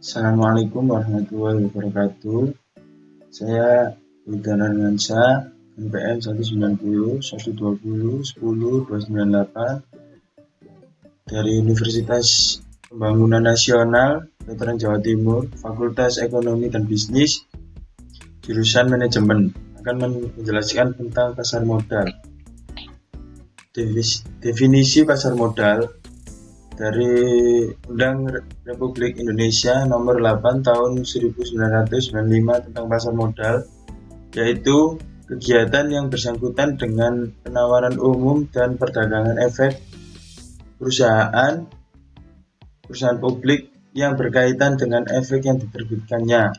Assalamualaikum warahmatullahi wabarakatuh. Saya Widana Armansyah, NPM 190 120 10 298 dari Universitas Pembangunan Nasional Veteran Jawa Timur, Fakultas Ekonomi dan Bisnis, jurusan Manajemen, akan menjelaskan tentang pasar modal. Definisi pasar modal dari Undang Republik Indonesia Nomor 8 Tahun 1995 tentang pasar modal, yaitu kegiatan yang bersangkutan dengan penawaran umum dan perdagangan efek perusahaan publik yang berkaitan dengan efek yang diterbitkannya,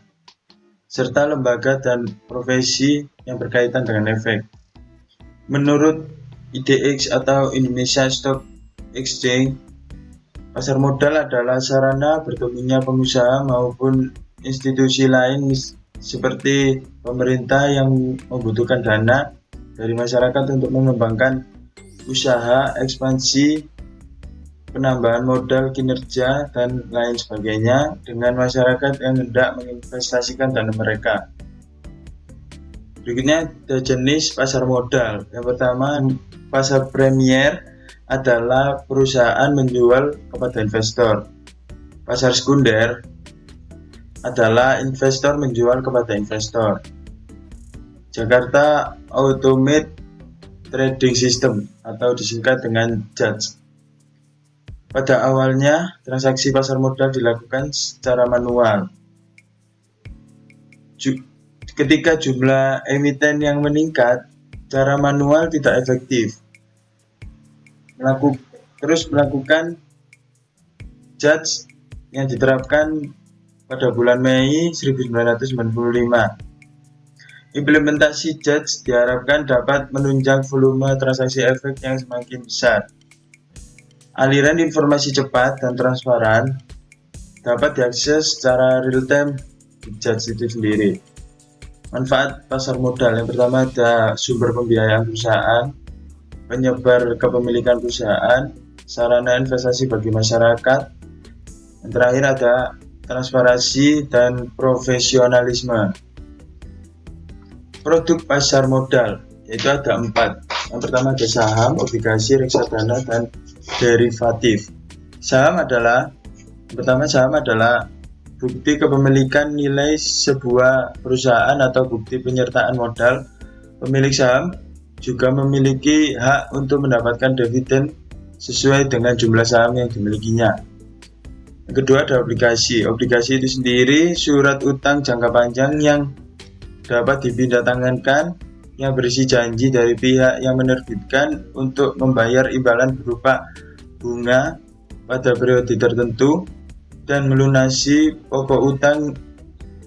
serta lembaga dan profesi yang berkaitan dengan efek. Menurut IDX atau Indonesia Stock Exchange, pasar modal adalah sarana bertemunya pengusaha maupun institusi lain seperti pemerintah yang membutuhkan dana dari masyarakat untuk mengembangkan usaha, ekspansi, penambahan modal, kinerja, dan lain sebagainya dengan masyarakat yang hendak menginvestasikan dana mereka. Berikutnya ada jenis pasar modal. Yang pertama, pasar premier adalah perusahaan menjual kepada investor. Pasar sekunder adalah investor menjual kepada investor. Jakarta Automated Trading System atau disingkat dengan JATS. Pada awalnya, transaksi pasar modal dilakukan secara manual. Ketika jumlah emiten yang meningkat, cara manual tidak efektif. Terus melakukan JATS yang diterapkan pada bulan Mei 1995. Implementasi JATS diharapkan dapat menunjang volume transaksi efek yang semakin besar. Aliran informasi cepat dan transparan dapat diakses secara real-time di JATS itu sendiri. Manfaat pasar modal yang pertama ada sumber pembiayaan perusahaan, penyebar kepemilikan perusahaan, sarana investasi bagi masyarakat. Yang terakhir ada transparansi dan profesionalisme. Produk pasar modal yaitu ada 4. Yang pertama ada saham, obligasi, reksadana, dan derivatif. Saham adalah bukti kepemilikan nilai sebuah perusahaan atau bukti penyertaan modal. Pemilik saham juga memiliki hak untuk mendapatkan dividen sesuai dengan jumlah saham yang dimilikinya. Yang kedua ada obligasi. Obligasi itu sendiri surat utang jangka panjang yang dapat dipindahtangankan yang berisi janji dari pihak yang menerbitkan untuk membayar imbalan berupa bunga pada periode tertentu dan melunasi pokok utang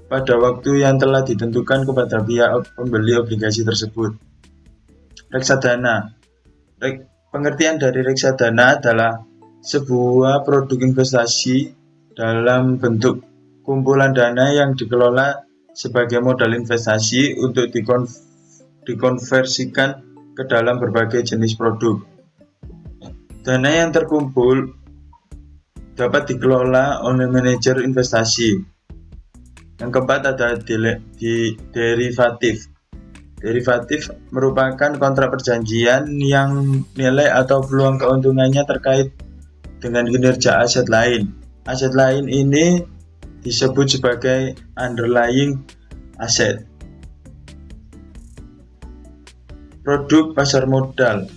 pada waktu yang telah ditentukan kepada pihak pembeli obligasi tersebut. Reksadana. Pengertian dari reksadana adalah sebuah produk investasi dalam bentuk kumpulan dana yang dikelola sebagai modal investasi untuk dikonversikan ke dalam berbagai jenis produk. Dana yang terkumpul dapat dikelola oleh manajer investasi. Yang keempat ada derivatif. Derivatif merupakan kontrak perjanjian yang nilai atau peluang keuntungannya terkait dengan kinerja aset lain. Aset lain ini disebut sebagai underlying asset. Produk pasar modal.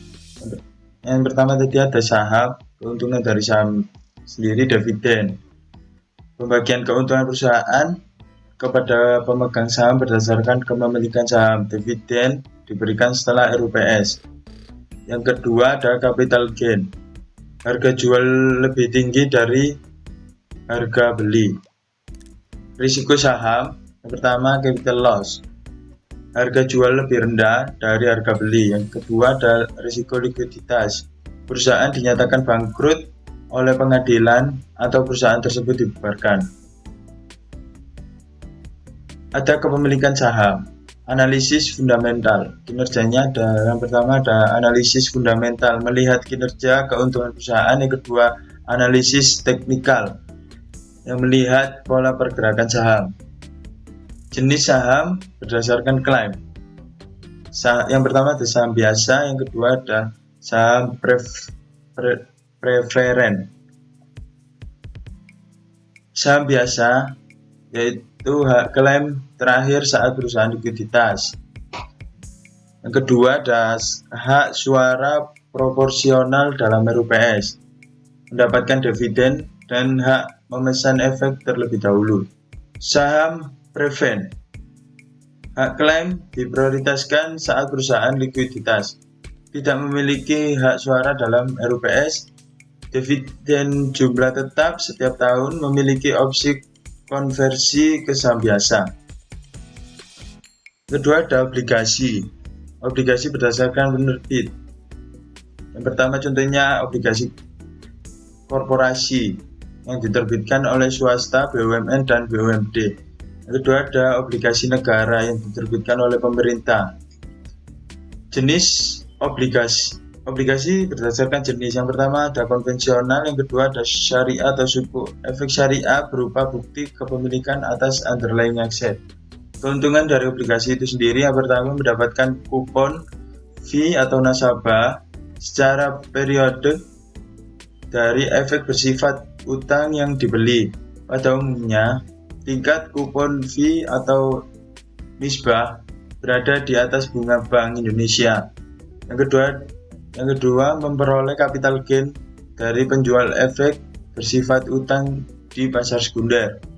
Yang pertama tadi ada saham, keuntungan dari saham sendiri dividen. Pembagian keuntungan perusahaan kepada pemegang saham berdasarkan kepemilikan saham. Dividen diberikan setelah RUPS. Yang kedua ada capital gain. Harga jual lebih tinggi dari harga beli. Risiko saham. Yang pertama capital loss. Harga jual lebih rendah dari harga beli. Yang kedua ada risiko likuiditas. Perusahaan dinyatakan bangkrut oleh pengadilan atau perusahaan tersebut dibubarkan. Ada kepemilikan saham. Analisis fundamental. Kinerjanya ada yang pertama ada analisis fundamental, melihat kinerja keuntungan perusahaan. Yang kedua analisis teknikal, yang melihat pola pergerakan saham. Jenis saham berdasarkan klaim. Yang pertama ada saham biasa, yang kedua ada saham preferen. Saham biasa yaitu hak klaim terakhir saat perusahaan likuiditas. Yang kedua ada hak suara proporsional dalam RUPS, mendapatkan dividen dan hak memesan efek terlebih dahulu. Saham prefen, hak klaim diprioritaskan saat perusahaan likuiditas, tidak memiliki hak suara dalam RUPS, dividen jumlah tetap setiap tahun, memiliki opsi konversi ke saham biasa. Kedua ada obligasi berdasarkan penerbit. Yang pertama contohnya obligasi korporasi yang diterbitkan oleh swasta, BUMN, dan BUMD. Yang kedua ada obligasi negara yang diterbitkan oleh pemerintah. Jenis obligasi berdasarkan jenis. Yang pertama ada konvensional, yang kedua ada syariah atau suku. Efek syariah berupa bukti kepemilikan atas underlying aset. Keuntungan dari obligasi itu sendiri, yang pertama mendapatkan kupon, fee atau nasabah secara periodik dari efek bersifat utang yang dibeli. Pada umumnya, tingkat kupon fee atau nisbah berada di atas bunga Bank Indonesia. Yang kedua memperoleh capital gain dari penjual efek bersifat utang di pasar sekunder.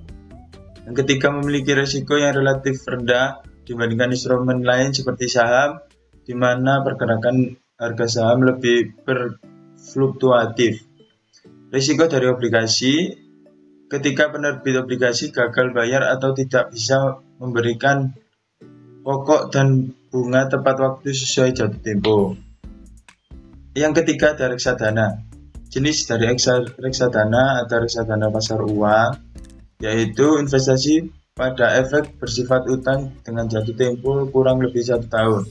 Yang ketiga memiliki risiko yang relatif rendah dibandingkan instrumen lain seperti saham, di mana pergerakan harga saham lebih berfluktuatif. Risiko dari obligasi, ketika penerbit obligasi gagal bayar atau tidak bisa memberikan pokok dan bunga tepat waktu sesuai jatuh tempo. Yang ketiga ada reksadana. Jenis dari reksadana ada reksadana pasar uang, yaitu investasi pada efek bersifat utang dengan jatuh tempo kurang lebih 1 tahun.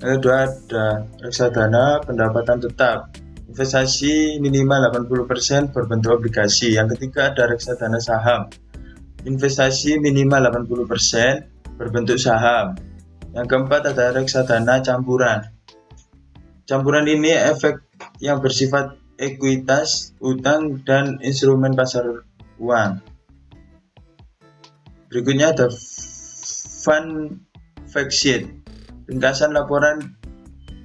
Yang kedua ada reksadana pendapatan tetap, investasi minimal 80% berbentuk obligasi. Yang ketiga ada reksadana saham, investasi minimal 80% berbentuk saham. Yang keempat ada reksadana campuran. Campuran ini efek yang bersifat ekuitas, utang, dan instrumen pasar uang. Berikutnya ada fund fact sheet, ringkasan laporan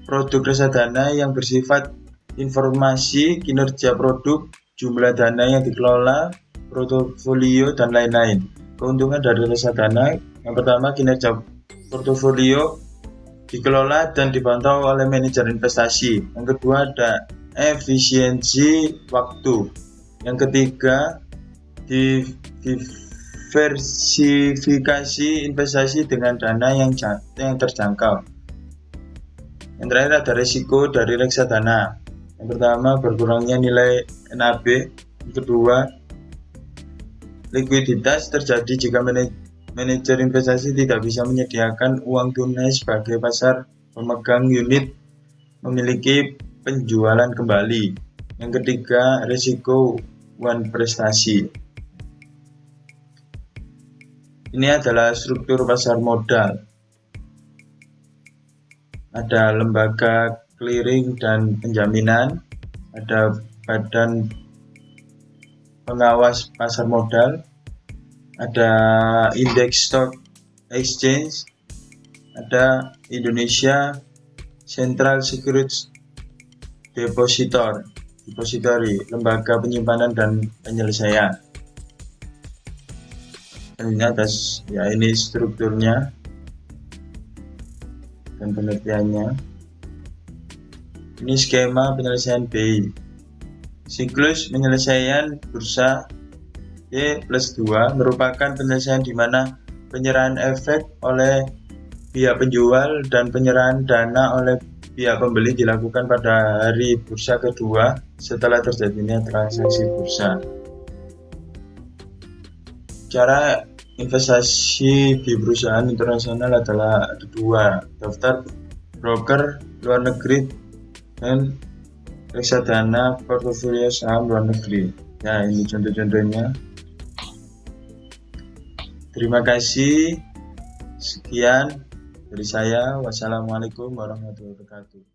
produk reksadana yang bersifat informasi kinerja produk, jumlah dana yang dikelola, portofolio, dan lain-lain. Keuntungan dari reksadana, yang pertama kinerja portofolio dikelola dan dipantau oleh manajer investasi. Yang kedua ada efisiensi waktu. Yang ketiga diversifikasi investasi dengan dana yang terjangkau. Yang terakhir ada risiko dari reksadana. Yang pertama berkurangnya nilai NAB. Yang kedua likuiditas terjadi jika manajer investasi tidak bisa menyediakan uang tunai sebagai pasar pemegang unit memiliki penjualan kembali. Yang ketiga risiko one prestasi. Ini adalah struktur pasar modal. Ada lembaga clearing dan penjaminan, ada badan pengawas pasar modal, ada indeks stock exchange, ada Indonesia Central Securities Depository, lembaga penyimpanan dan penyelesaian. Dan ini atas ini strukturnya dan pengertiannya. Ini skema penyelesaian BI. Siklus penyelesaian bursa Y+2 merupakan penyelesaian di mana penyerahan efek oleh pihak penjual dan penyerahan dana oleh pihak pembeli dilakukan pada hari bursa kedua setelah terjadinya transaksi bursa. Cara investasi di perusahaan internasional adalah ada 2, daftar broker luar negeri dan reksadana portofolio saham luar negeri. Nah, ini contoh-contohnya. Terima kasih. Sekian dari saya. Wassalamualaikum warahmatullahi wabarakatuh.